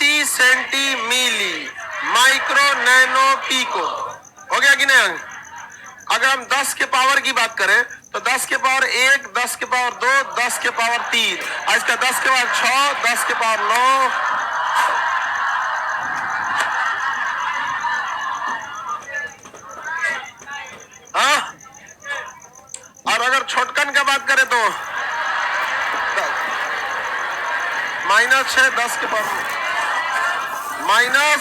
Deci centi milli micro nano pico. हो गया कि नहीं? अगर हम 10 के पावर की बात करें तो 10 के पावर 1, 10 के पावर 2, 10 के पावर 3, इसका 10 के पावर 6, 10 के पावर 9, हाँ। और अगर छोटकन का बात करें तो -6, 10 के पावर -9,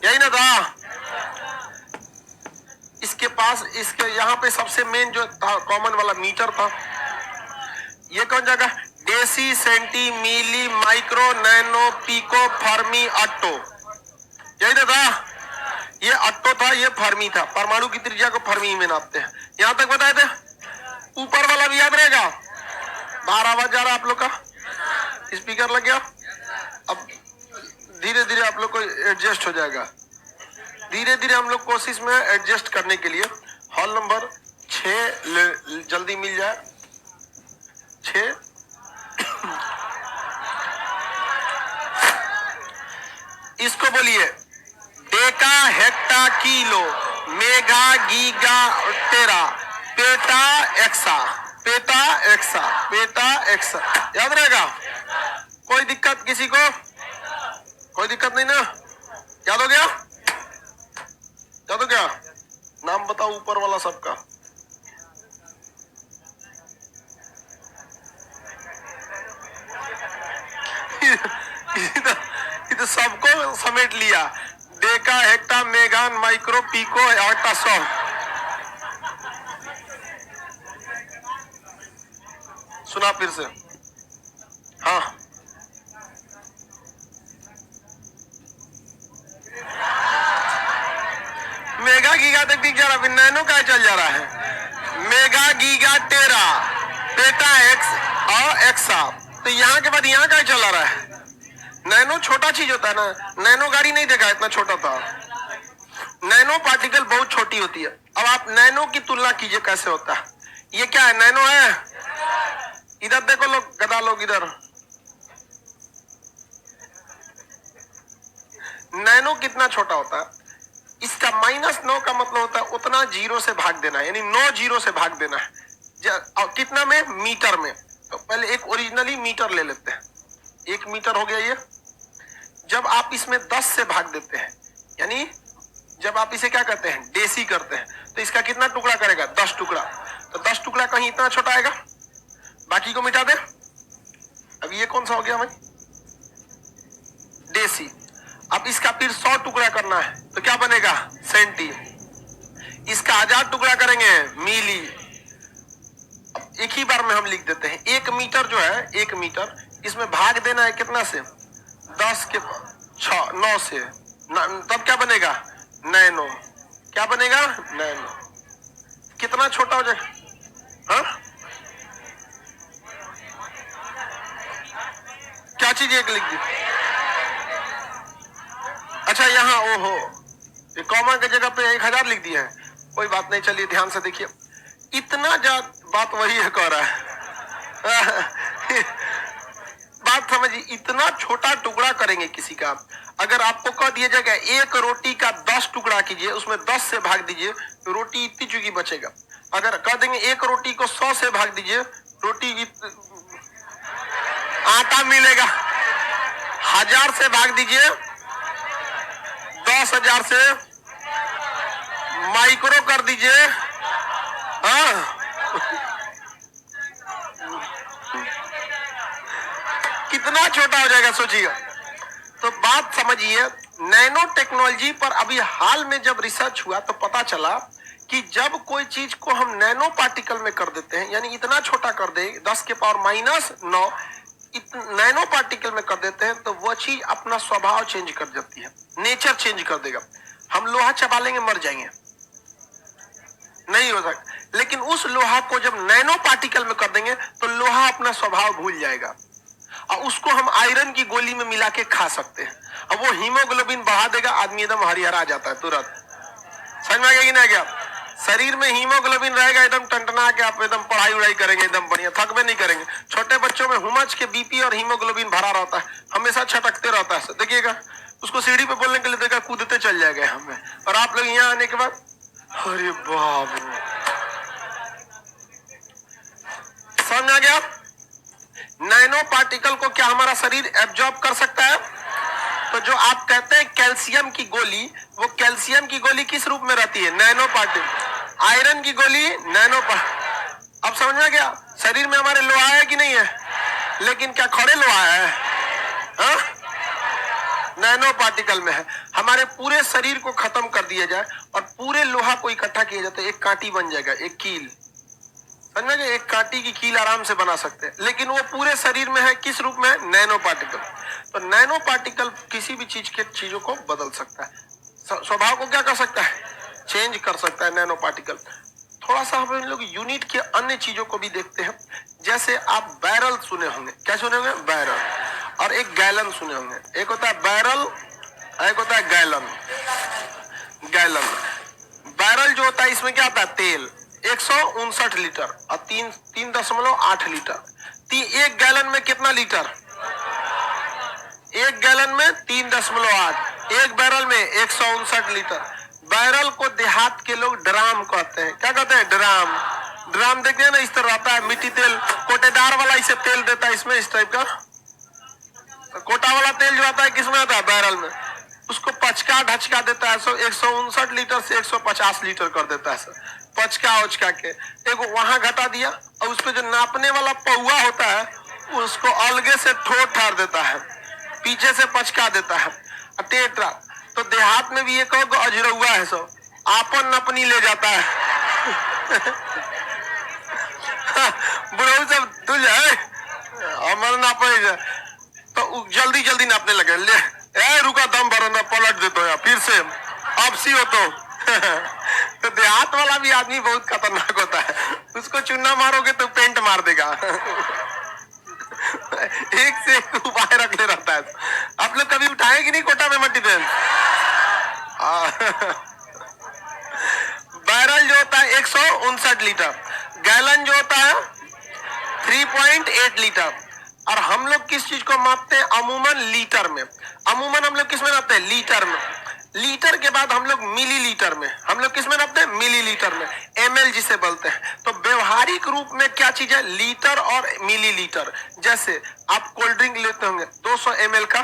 यही ना था। इसके पास इसके यहाँ पे सबसे मेन जो था कॉमन वाला मीटर था। ये कौन जगह? Deci centi milli micro nano pico fermi atto, यही ना था। ये अट्टो था, ये फर्मी था। परमाणु की त्रिज्या को फर्मी में नापते हैं। यहां तक बताए थे। ऊपर वाला भी याद रहेगा। बाहर आवाज जा रहा है आप लोग का? स्पीकर लग गया। अब धीरे धीरे आप लोग को एडजस्ट हो जाएगा। धीरे धीरे हम लोग कोशिश में एडजस्ट करने के लिए हॉल नंबर 6 जल्दी मिल जाए। 6 इसको बोलिए deca hecto kilo mega giga tera peta exa, peta exa, peta exa. याद रहेगा? कोई दिक्कत किसी को? कोई दिक्कत नहीं ना? याद हो गया? याद हो गया? नाम बताओ ऊपर वाला सबका। तो सबको समेट लिया। डेका हेक्टा मेगान माइक्रो पीको आटा 100। सुना फिर से? हाँ, मेगा गीगा तक दिख जा रहा, फिर नैनो का चल जा रहा है। Mega giga tera PETA x और एक्सा। तो यहाँ के बाद यहाँ का चला रहा है। नैनो छोटा चीज होता है ना। नैनो गाड़ी नहीं देखा, इतना छोटा था। नैनो पार्टिकल बहुत छोटी होती है। अब आप नैनो की तुलना कीजिए कैसे होता है। ये क्या है? नैनो है। इधर देखो लोग, गधा लोग इधर। नैनो कितना छोटा होता है? इसका -9 का मतलब होता है उतना जीरो से भाग देना है, यानी 9 जीरो से भाग देना है। कितना में? मीटर में। तो पहले एक ओरिजिनली मीटर ले लेते हैं। 1 मीटर हो गया ये। जब आप इसमें 10 से भाग देते हैं, यानी जब आप इसे क्या करते हैं? डेसी करते हैं, तो इसका कितना टुकड़ा करेगा? 10 टुकड़ा। तो 10 टुकड़ा कहीं इतना छोटा आएगा, बाकी को मिटा दे। अब ये कौन सा हो गया भाई? डेसी। अब इसका फिर 100 टुकड़ा करना है, तो क्या बनेगा? सेंटी। इसका 1000 टुकड़ा करेंगे, मिली। एक ही बार में हम लिख देते हैं। 1 मीटर जो है, 1 मीटर, इसमें भाग देना है कितना से? 10 के 6, 9 से। तब क्या बनेगा? नैनो। क्या बनेगा? नैनो। कितना छोटा हो जाएगा? हाँ, क्या चीज एक लिख दी? अच्छा, यहाँ ओहो, ये कॉमा की जगह पे 1000 लिख दिया है। कोई बात नहीं, चलिए ध्यान से देखिए। इतना बात वही है कह रहा है। बात समझिए, इतना छोटा टुकड़ा करेंगे किसी का। अगर आपको कह दिया जाएगा 1 रोटी का 10 टुकड़ा कीजिए, उसमें 10 से भाग दीजिए, तो रोटी इतनी चुकी बचेगा। अगर कह देंगे 1 रोटी को 100 से भाग दीजिए, रोटी आटा मिलेगा। 1000 से भाग दीजिए, 10,000 से माइक्रो कर दीजिए। हाँ, कितना छोटा हो जाएगा सोचिए। तो बात समझिए, नैनो टेक्नोलॉजी पर अभी हाल में जब रिसर्च हुआ तो पता चला कि जब कोई चीज को हम नैनो पार्टिकल में कर देते हैं, यानी इतना छोटा कर दे, 10 के पावर -9 नैनो पार्टिकल में कर देते हैं, तो वह चीज अपना स्वभाव चेंज कर जाती है, नेचर चेंज कर देगा। हम लोहा चबा लेंगे, मर जाएंगे, नहीं हो सकता। लेकिन उस लोहा को जब नैनो पार्टिकल में कर देंगे तो लोहा अपना स्वभाव भूल जाएगा, और उसको हम आयरन की गोली में मिला के खा सकते हैं। अब वो हीमोग्लोबिन बढ़ा देगा, आदमी एकदम हरिहरा जाता है तुरंत। समझ में आ गया कि नहीं आ गया? शरीर में हीमोग्लोबिन रहेगा एकदम टनटना के, आप एकदम पढ़ाई उड़ाई करेंगे एकदम बढ़िया, थकबे नहीं करेंगे। छोटे बच्चों में हुमच के बीपी और हीमोग्लोबिन भरा रहता है, हमेशा छटकते रहता है, देखिएगा उसको सीढ़ी पे बोलने के लिए देखा कूदते चल जाएगा हमें, और आप लोग यहाँ आने के बाद अरे बाप रे, समझ आ गया? नैनो पार्टिकल को क्या हमारा शरीर एब्जॉर्ब कर सकता है? तो जो आप कहते हैं कैल्शियम की गोली, वो कैल्शियम की गोली किस रूप में रहती है? Nano particle. आयरन की गोली नैनो पार्टिकल। अब समझ में गया? शरीर में हमारे लोहा है कि नहीं है? लेकिन क्या खड़े लोहा है? हा? नैनो पार्टिकल में है। हमारे पूरे शरीर को खत्म कर दिया जाए और पूरे लोहा को इकट्ठा किया जाए तो एक कांटी बन जाएगा, एक कील। समझ में? एक कांटी की कील आराम से बना सकते हैं, लेकिन वो पूरे शरीर में है, किस रूप में है? Nano particle. तो नैनो पार्टिकल किसी भी चीज के चीजों को बदल सकता है, स्वभाव को क्या कर सकता है? चेंज कर सकता है नैनो पार्टिकल। थोड़ा सा हम लोग यूनिट के अन्य चीजों को भी देखते हैं। जैसे आप बैरल सुने होंगे, क्या सुने होंगे? बैरल। और एक गैलन सुने होंगे। एक होता है बैरल, एक होता है गैलन। गैलन, बैरल जो होता है इसमें क्या आता है? तेल। 159 लीटर और 3.8 लीटर। एक गैलन में कितना लीटर? एक गैलन में 3.8। एक बैरल में 159 लीटर। बैरल को देहात के लोग ड्राम कहते हैं। क्या कहते हैं? ड्राम। ड्राम देखते हैं ना, इस तरह आता है, मिट्टी तेल कोटेदार वाला इसे तेल देता है, इसमें इस टाइप का कोटा वाला तेल जो आता है किसमें आता है? बैरल में। उसको पचका ढचका देता है, 159 लीटर से 150 लीटर कर देता है सर, पचका उचका के। एक वहां घटा दिया और उस पर जो नापने वाला पौआ होता है उसको अलगे से ठोर ठार देता है, पीछे से पचका देता है टेट्रा। तो देहात में भी एक अजरौआ है सब, आपन नपनी ले जाता है। बुढ़ऊ सब तुझ है हमारा नापे, तो जल्दी जल्दी नापने लगे, ले रुका दम भरो ना, पलट देते हो फिर से, अब सी हो तो देहात वाला भी आदमी बहुत खतरनाक होता है, उसको चुन्ना मारोगे तो पेंट मार देगा। एक से एक उपाय रखने रहता है। आप लोग कभी उठाए कि नहीं कोटा में मट्टी तेल? बैरल जो होता है 159 लीटर, गैलन जो होता है 3.8 लीटर। और हम लोग किस चीज को मापते हैं? अमूमन लीटर में। अमूमन हम लोग किस में नापते हैं? लीटर में। लीटर के बाद हम लोग मिलीलीटर में। हम लोग किस में नापते हैं? मिलीलीटर में, एमएल जिसे बोलते हैं। तो व्यवहारिक रूप में क्या चीज है? लीटर और मिलीलीटर। जैसे आप कोल्ड ड्रिंक लेते होंगे 200 ml का,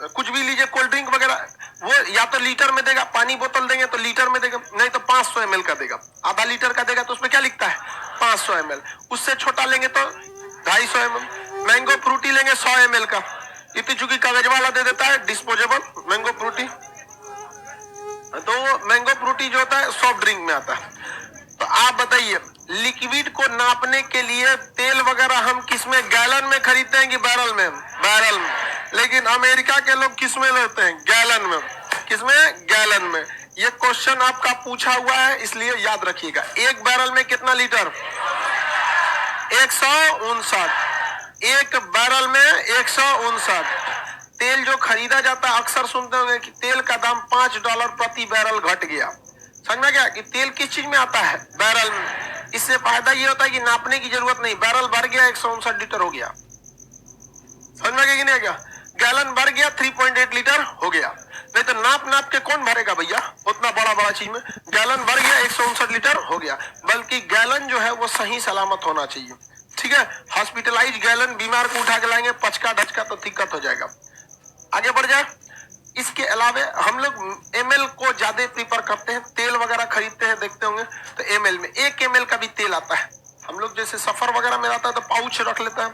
कुछ भी लीजिए कोल्ड ड्रिंक वगैरह, वो या तो लीटर में देगा, पानी बोतल देंगे तो लीटर में देगा, नहीं तो 500 ml का देगा। आधा लीटर का देगा तो उसमें क्या लिखता है? 500 ml। उससे छोटा लेंगे तो 250 ml। मैंगो फ्रूटी लेंगे 100 ml का, इतनी चूंकि कागज वाला दे देता है डिस्पोजेबल मैंगो फ्रूटी। तो मैंगो फ्रूटी जो होता है सॉफ्ट ड्रिंक में आता है। तो आप बताइए, लिक्विड को नापने के लिए तेल वगैरह हम किस में? गैलन में खरीदते हैं कि बैरल में? बैरल में। लेकिन अमेरिका के लोग किस में लेते हैं? गैलन में। किस में? गैलन में। ये क्वेश्चन आपका पूछा हुआ है, इसलिए याद रखिएगा। एक बैरल में कितना लीटर? 159। एक बैरल में 159। तेल जो खरीदा जाता है, अक्सर सुनते होंगे कि तेल का दाम $5 प्रति बैरल घट गया। समझ में गया कि तेल किस चीज में आता है? बैरल में। इससे फायदा ये होता है कि नापने की जरूरत नहीं, बैरल भर गया 159 लीटर हो गया। समझ में गया कि नहीं गया? गैलन भर गया 3.8 लीटर हो गया। नहीं तो नाप नाप के कौन भरेगा भैया उतना बड़ा बड़ा चीज में? गैलन भर गया 159 लीटर हो गया। बल्कि गैलन जो है वो सही सलामत होना चाहिए, ठीक है? हॉस्पिटलाइज गैलन, बीमार को उठा के लाएंगे पचका ढचका तो दिक्कत हो जाएगा। आगे बढ़ जाए। इसके अलावा हम लोग एमएल को ज्यादा प्रीफर करते हैं, तेल वगैरह खरीदते हैं देखते होंगे तो एमएल में। 1 ml का भी तेल आता है। हम लोग जैसे सफर वगैरह में आता है तो पाउच रख लेता है,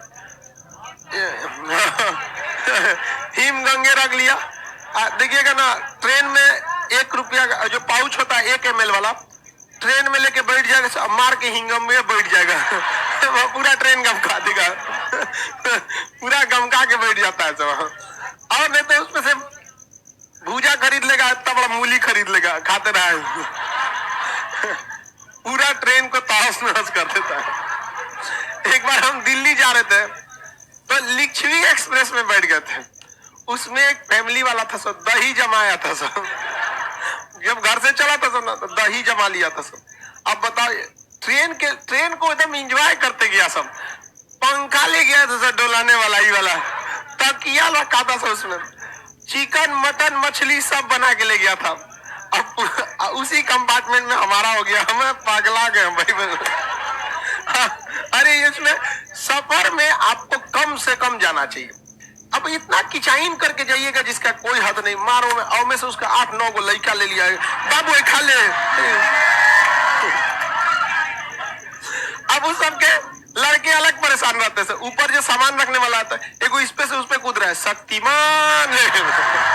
हिम गंगे रख लिया। देखिएगा ना, ट्रेन में 1 रुपया का जो पाउच होता है 1 ml वाला, ट्रेन में लेके बैठ जाएगा, मार के हिंगम में बैठ जाएगा। वो पूरा ट्रेन गमका देगा, पूरा गमका के बैठ जाता है सब। और नहीं तो उसमें से भूजा खरीद लेगा, इतना बड़ा मूली खरीद लेगा, खाते रहे। पूरा ट्रेन को तहस नहस कर देता है। एक बार हम दिल्ली जा रहे थे तो लिच्छवी एक्सप्रेस में बैठ गए थे। उसमें एक फैमिली वाला था, सब दही जमाया था, सब जब घर से चला था सब ना, तो दही जमा लिया था सब। अब बताओ, ट्रेन को एकदम एंजॉय करते गया सब। पंखा ले गया था सर, डोलाने वाला ही वाला, तकिया रखा था सब उसमें, चिकन मटन मछली सब बना के ले गया था। अब उसी कंपार्टमेंट में हमारा हो गया, हमें पागला गए भाई। अरे इसमें सफर में आपको कम से कम जाना चाहिए। अब इतना किचाइन करके जाइएगा जिसका कोई हद नहीं, मारो में और में से उसका 8-9 को लड़का ले लिया, बाबू खा ले। अब उस सबके लड़के अलग परेशान रहते हैं, ऊपर जो सामान रखने वाला आता है, एगो इस पे से उस पे कूद रहा है, शक्तिमान है,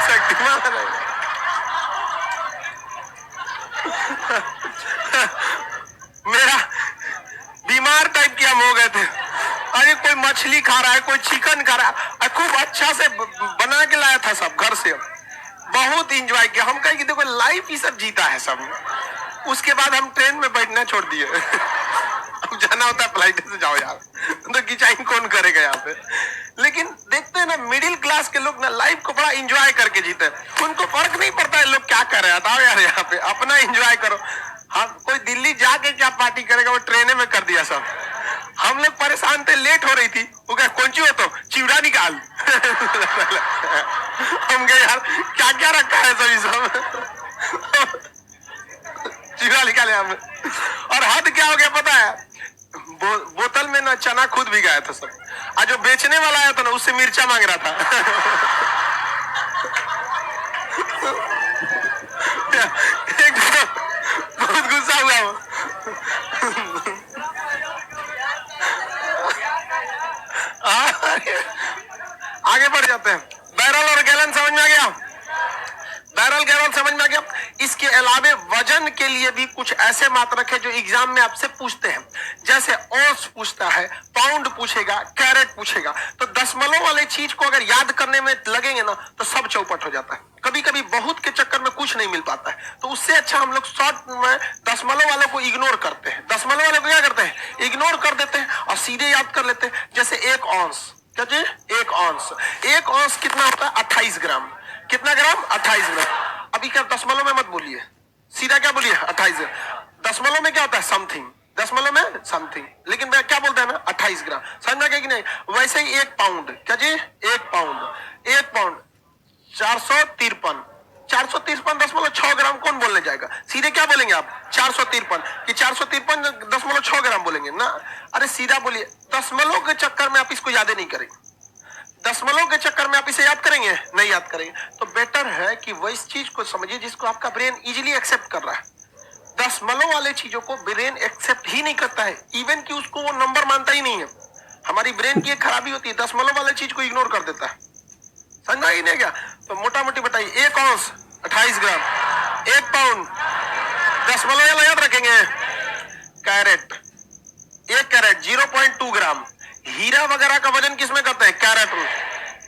शक्तिमान है। मेरा बीमार टाइप के हम हो गए थे। अरे कोई मछली खा रहा है, कोई चिकन खा रहा है, खूब अच्छा से बना के लाया था सब घर से, बहुत इंजॉय किया। हम कहे कि देखो लाइफ ही सब जीता है सब। उसके बाद हम ट्रेन में बैठना छोड़ दिए। अब जाना होता है फ्लाइट से जाओ यार, तो किचाइन कौन करेगा यहाँ पे। लेकिन देखते हैं ना, मिडिल क्लास के लोग ना लाइफ को बड़ा इंजॉय करके जीते हैं। उनको फर्क नहीं पड़ता है लोग क्या कर रहे हैं, बताओ यार, यहाँ पे अपना इंजॉय करो। हाँ, कोई दिल्ली जाके क्या पार्टी करेगा, वो ट्रेने में कर दिया सब। हम लोग परेशान थे, लेट हो रही थी, वो क्या कौन सी हो तो चिवड़ा निकाल। हम गए यार क्या क्या रखा है सभी सब। चिवड़ा निकाले हमें। और हद क्या हो गया पता है, बोतल में ना चना खुद भी गया था सब, और जो बेचने वाला आया था ना उससे मिर्चा मांग रहा था। एक बहुत गुस्सा हुआ वो। आगे बढ़ जाते हैं। बैरल और गैलन समझ में आ गया, बैरल गैलन समझ में आ गया। इसके अलावे वजन के लिए भी कुछ ऐसे मात्रक है जो एग्जाम में आपसे पूछते हैं, जैसे औंस पूछता है, पाउंड पूछेगा, कैरेट पूछेगा। तो दशमलव वाले चीज को अगर याद करने में लगेंगे ना तो सब चौपट हो जाता है। कभी कभी बहुत के चक्कर में कुछ नहीं मिल पाता है, तो उससे अच्छा हम लोग शॉर्ट में दशमलव वालों को इग्नोर करते हैं। दशमलव वाले को क्या करते हैं, इग्नोर कर देते हैं और सीधे याद कर लेते हैं। जैसे 1 औंस, क्या जी 1 औंस, 1 औंस कितना होता है 28 ग्राम। कितना ग्राम 28 ग्राम। अभी क्या दशमलव में मत बोलिए, सीधा क्या बोलिए 28 ग्राम। दशमलव में क्या होता है समथिंग, दशमलव में समथिंग, लेकिन मैं क्या बोलता है ना 28 ग्राम। समझ में कि नहीं। वैसे ही 1 पाउंड, क्या जी 1 पाउंड, 1 पाउंड 453, 453.6 ग्राम। कौन बोलने जाएगा, सीधे क्या बोलेंगे आप 453 कि 453.6 ग्राम बोलेंगे ना। अरे सीधा बोलिए, दशमलव के चक्कर में आप इसको याद नहीं करेंगे, दशमलव के चक्कर में आप इसे याद करेंगे, नहीं याद करेंगे। तो बेटर है कि वो इस चीज को समझिए जिसको आपका ब्रेन इजीली एक्सेप्ट कर रहा है। दशमलव वाले चीजों को ब्रेन एक्सेप्ट ही नहीं करता है, इवन कि उसको वो नंबर मानता ही नहीं है। हमारी ब्रेन की एक खराबी होती है, दशमलव वाले चीज को इग्नोर कर देता है। समझा ही नहीं क्या। तो मोटा मोटी बताइए, 1 औंस 28 ग्राम, 1 पाउंड दशमलव वाला याद रखेंगे। कैरेट, 1 कैरेट 0.2 ग्राम। हीरा वगैरह का वजन किसमें करते हैं, कैरेट में।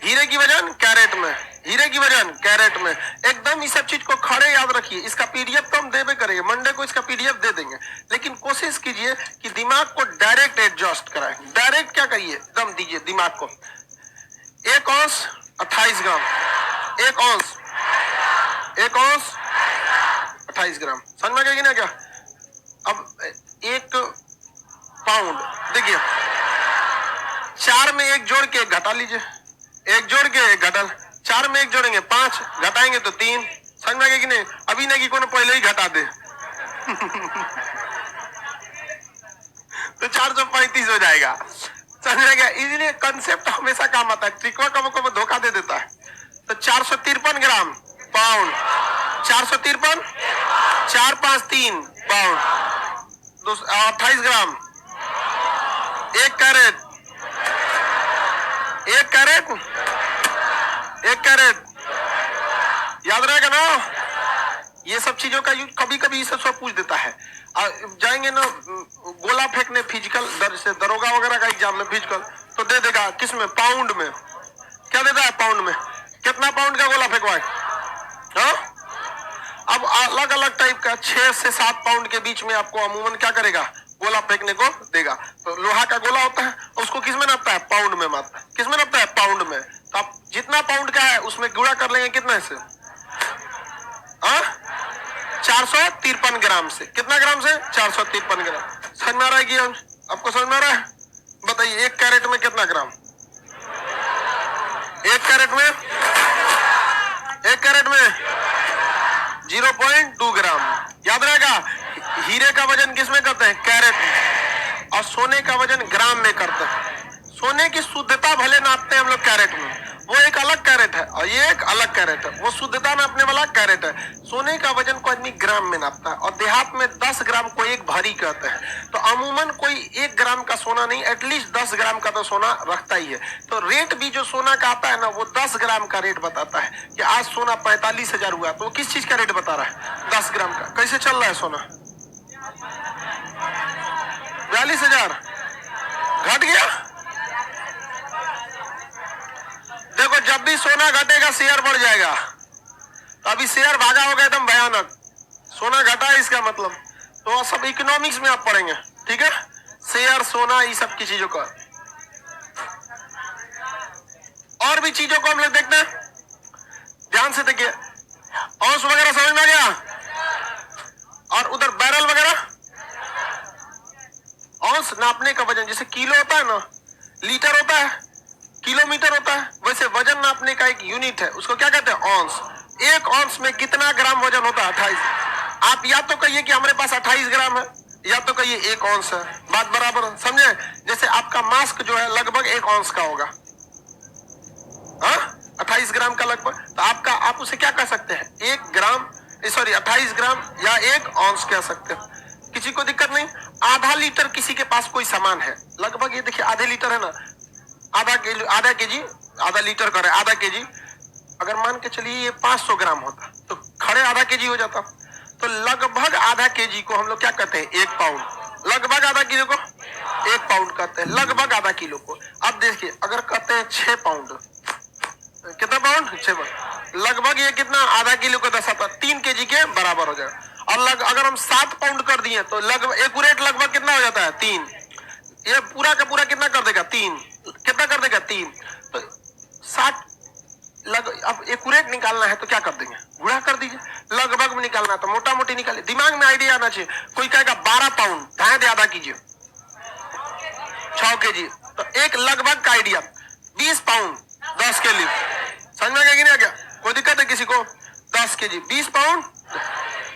हीरे की वजन कैरेट में, हीरे की वजन कैरेट में। एकदम इस सब चीज को खड़े याद रखिए। इसका पीडीएफ तो हम देवे करेंगे, मंडे को इसका पीडीएफ दे देंगे, लेकिन कोशिश कीजिए कि दिमाग को डायरेक्ट एडजस्ट कराएं। डायरेक्ट क्या करिए, दम दीजिए दिमाग को। 1 औंस 28 ग्राम, 1 औंस 1 औंस 28 ग्राम। समझ में गया क्या। अब 1 पाउंड देखिए, 4 में 1 जोड़ के घटा लीजिए, 1 जोड़ के 1 घटा, 4 में 1 जोड़ेंगे 5, घटाएंगे तो 3। समझ में गया कि नहीं। अभी नहीं कि कोनो पहले ही घटा दे। तो 435 हो जाएगा। समझ में गया। इसलिए कंसेप्ट हमेशा काम आता है, ट्रिकवा को धोखा दे देता है। तो 453 ग्राम पाउंड, 453 4 5 3 पाउंड, 28 ग्राम, 1 कैरेट, 1 कैरेट, 1 कैरेट। याद रहेगा ना। ये सब चीजों का यूज कभी कभी इसे सब पूछ देता है। जाएंगे ना गोला फेंकने फिजिकल से, दरोगा वगैरह का एग्जाम में फिजिकल, तो दे देगा किसमें, पाउंड में। क्या देता है पाउंड में, कितना पाउंड का गोला फेंकवाए। हाँ, अब अलग अलग टाइप का 6 से 7 पाउंड के बीच में आपको अमूमन क्या करेगा, गोला फेंकने को देगा। तो लोहा का गोला होता है, उसको किस में नापता है, पाउंड में मापता है। किस में नापता है, पाउंड में। तो आप जितना पाउंड का है उसमें गुणा कर लेंगे कितने से, 453 ग्राम से। कितना ग्राम से? 453 ग्राम। समझ में आ रहा है कि आपको समझ में आ रहा है? बताइए एक कैरेट में कितना ग्राम? एक कैरेट में 0.2 ग्राम। याद रहेगा, हीरे का वजन किस में करते हैं? कैरेट में। और सोने का वजन ग्राम में करते हैं। सोने की शुद्धता भले नापते हैं हम लोग कैरेट में, वो एक अलग कैरेट है और ये एक अलग कैरेट है। वो शुद्धता नापने वाला कैरेट है। सोने का वजन को आदमी ग्राम में नापता है और देहात में 10 ग्राम को एक भरी कहते हैं। तो अमूमन कोई 1 ग्राम का सोना नहीं, एटलीस्ट 10 ग्राम का तो सोना रखता ही है। तो रेट भी जो सोना का आता है ना, वो 10 ग्राम का रेट बताता है कि आज सोना 45,000 हुआ। तो किस चीज का रेट बता रहा है? 10 ग्राम का। कैसे चल रहा है सोना? 42,000 घट गया। देखो, जब भी सोना घटेगा शेयर बढ़ जाएगा। तो अभी शेयर भागा होगा एकदम भयानक, सोना घटा है इसका मतलब। तो सब इकोनॉमिक्स में आप पढ़ेंगे, ठीक है? शेयर, सोना, ये सब की चीजों का। और भी चीजों को हम लोग देखते हैं, ध्यान से देखिए। औंस वगैरह समझ में आ गया? और उधर बैरल वगैरह। औंस नापने का वजन, जैसे किलो होता है ना, लीटर होता है, किलोमीटर होता है, वैसे वजन नापने का एक यूनिट है, उसको क्या कहते हैं? औंस। एक औंस में कितना ग्राम वजन होता है? 28। आप या तो कहिए कि हमारे पास 28 ग्राम है, या तो कहिए 1 औंस है। बात बराबर समझे? जैसे आपका मास्क जो है लगभग 1 औंस का होगा, 28 ग्राम का लगभग। तो आपका, आप उसे क्या कह सकते हैं? 1 ग्राम, सॉरी 28 ग्राम या 1 औंस कह सकते हैं। किसी को दिक्कत नहीं। आधा लीटर किसी के पास कोई सामान है, लगभग ये देखिए आधे लीटर है ना, आधा केजी, आधा लीटर करे आधा केजी। अगर मान के चलिए ये 500 ग्राम होता तो खड़े आधा केजी हो जाता। तो लगभग आधा केजी को हम लोग क्या कहते हैं? 1 पाउंड। लगभग आधा किलो को 1 पाउंड कहते हैं, लगभग आधा किलो को। अब देखिए, अगर कहते हैं 6 पाउंड, कितना पाउंड? 6 पाउंड। लगभग ये कितना? आधा किलो का 10 आता, 3 केजी के बराबर हो जाएगा। और अगर हम 7 पाउंड कर दिए तो लगभग एक्यूरेट लगभग कितना हो जाता है? 3। ये पूरा का पूरा कितना कर देगा? 3। कितना कर देगा? 3। तो 60 अब एक्यूरेट निकालना है तो क्या कर देंगे? गुणा कर दीजिए। लगभग में निकालना है तो मोटा मोटी निकालिए। दिमाग में आइडिया आना चाहिए। कोई कहेगा 12 पाउंड, ढाई दे आधा कीजिए, 6 केजी। तो एक लगभग का आइडिया, 20 पाउंड 10 के लिए। समझ में आ गया? कोई दिक्कत है किसी को? 10 केजी 20 पाउंड।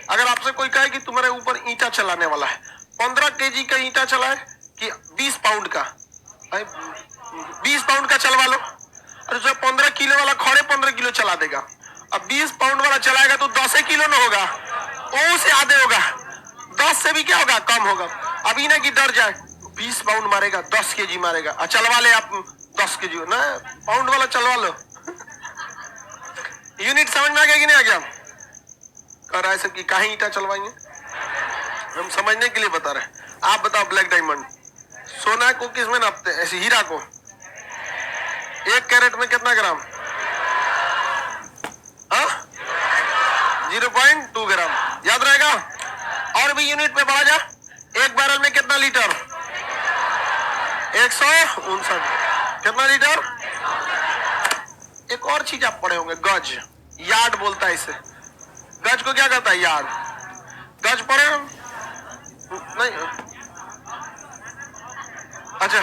अगर आपसे कोई कहे कि तुम्हारे ऊपर ईंटा चलाने वाला है, 15 केजी का ईंटा चलाए कि 20 पाउंड का? 20 पाउंड का चलवा लो। अरे जो 15 किलो वाला खड़े 15 किलो चला देगा, अब 20 पाउंड वाला चलाएगा तो 10 किलो ना होगा, ओ से आधे होगा, 10 से भी क्या होगा? कम होगा। अभी ना कि डर जाए, 20 पाउंड मारेगा, 10 केजी मारेगा, चलवा ले आप 10 केजी ना, पाउंड वाला चलवा लो। यूनिट समझ में आ गया कि नहीं आ गया? कर रहा है सब की कहीं ईंटा चलवाएंगे, हम समझने के लिए बता रहे हैं। आप बताओ, ब्लैक डायमंड सोना को किस में नापते हैं? ऐसे हीरा को 1 कैरेट में कितना ग्राम? 0.2 ग्राम। याद रहेगा? और भी यूनिट पे बढ़ा जा। 1 बैरल में कितना लीटर? 159। कितना लीटर? एक और चीज आप पढ़े होंगे, गज, यार्ड बोलता है इसे। गज को क्या कहता है? यार्ड। गज पढ़े नहीं? अच्छा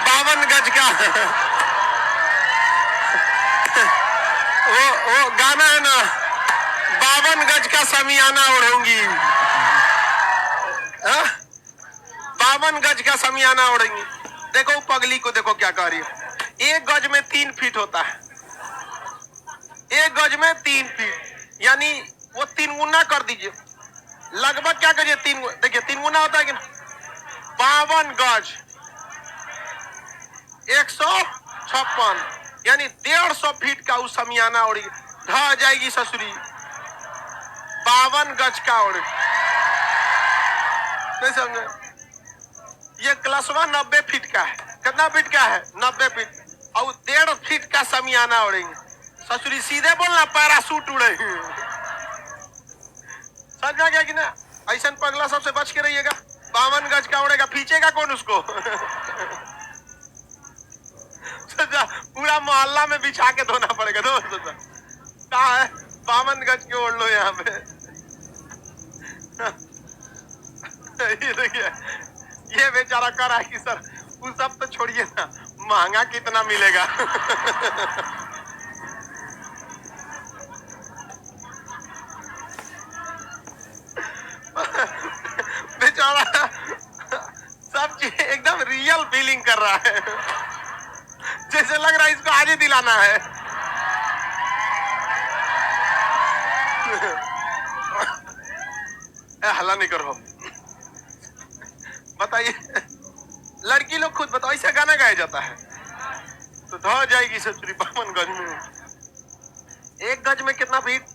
52 गज का वो गाना है ना, 52 गज का समियाना ओढ़ूंगी, 52 गज का समियाना ओढ़ेंगी। देखो पगली को, देखो क्या कह रही है। 1 गज में 3 फीट होता है, 1 गज में 3 फीट, यानी वो 3 गुना कर दीजिए। लगभग क्या करिए? 3, देखिए 3 गुना होता है कि ना? 52 गज 156, यानी 150 फीट का उस समियाना ओढ़ी, ढह जाएगी ससुरी। 52 गज का ओढ़, नहीं समझे? ये क्लासवा 90 फीट का है। कितना फीट का है? 90 फीट। और 1.5 फीट का समियाना ओढ़ेंगे ससुरी। सीधे बोलना, पैरासूट उड़े। समझ में आ गया कि ना? ऐसा पगला सबसे बच के रहिएगा। 52 गज का उड़ेगा, खींचेगा कौन उसको? पूरा मोहल्ला में बिछा के धोना पड़ेगा। कहा है 52 गज के ओढ़ लो यहाँ पे। ये देखिए, ये बेचारा कह रहा है कि सर उस सब तो छोड़िए ना, महंगा कितना मिलेगा। बेचारा सब चीज एकदम रियल फीलिंग कर रहा है, जैसे लग रहा है इसको आज ही दिलाना है। हल्ला नहीं करो, बताइए लड़की लोग खुद बताओ, ऐसा गाना गाया जाता है तो धो जाएगी सचुरी 52 गज में। एक गज में कितना फीट?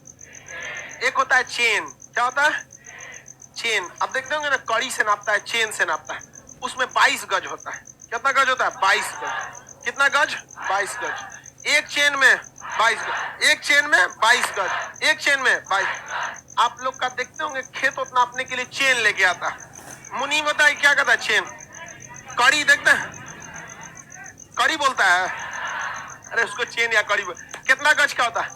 एक होता है चेन। क्या होता है? चेन। अब देखते होंगे ना, कड़ी से नापता है, चेन से नापता है, उसमें 22 गज होता है। कितना गज होता है? 22 गज। कितना गज? 22 गज। एक चेन में 22 गज, एक चेन में 22 गज, एक चेन में 22। आप लोग का देखते होंगे खेत उतना नापने के लिए चेन लेके आता है। मुनीम होता है, क्या कहता है? चेन। कड़ी देखते हैं, कड़ी बोलता है, अरे उसको चेन या कड़ी बोल। कितना गज का होता है?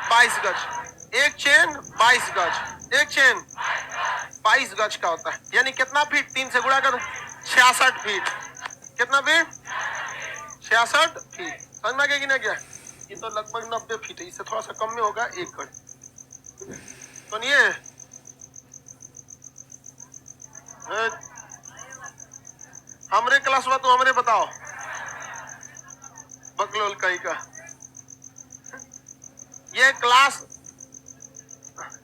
22 गज। एक चेन 22 गज, एक चेन 22 गज का होता है। यानी कितना फीट? 3 से गुणा करो, 66 फीट। कितना फीट? 66 फीट। समझ में आ गया कि नहीं? क्या ये तो लगभग 90 फीट है, इससे थोड़ा सा कम में होगा 1 गज। सुनिए, हमरे क्लास में तो हमरे बताओ, बकलोल कहीं का ये क्लास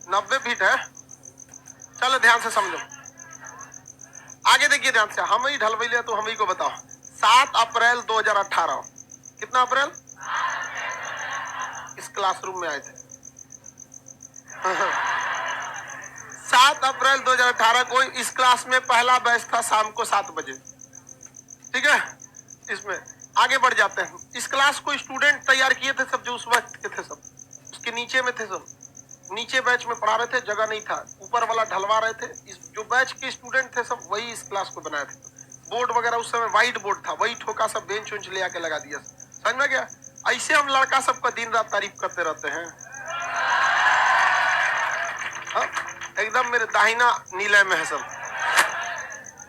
90 फीट है। चलो ध्यान से समझो, आगे देखिए ध्यान से। हम ही ढलवैले तो हम ही को बताओ। 7 अप्रैल 2018, कितना अप्रैल? इस क्लासरूम में आए थे। 7 अप्रैल 2018 को इस क्लास में पहला बैच था, शाम को 7 बजे। ठीक है, इसमें आगे बढ़ जाते हैं। इस क्लास को स्टूडेंट तैयार किए थे सब, जो उस वक्त के थे सब, उसके नीचे में थे सब। नीचे बैच में पढ़ा रहे थे, जगह नहीं था, ऊपर वाला ढलवा रहे थे। इस जो बैच के स्टूडेंट थे सब, वही इस क्लास को बनाए थे। बोर्ड वगैरह उस समय व्हाइट बोर्ड था, वही ठोका सब, बेंच उंच ले आके लगा दिया। समझ में गया? ऐसे हम लड़का सबका दिन रात तारीफ करते रहते हैं। हाँ? एकदम मेरे दाहिना नीले में है सब,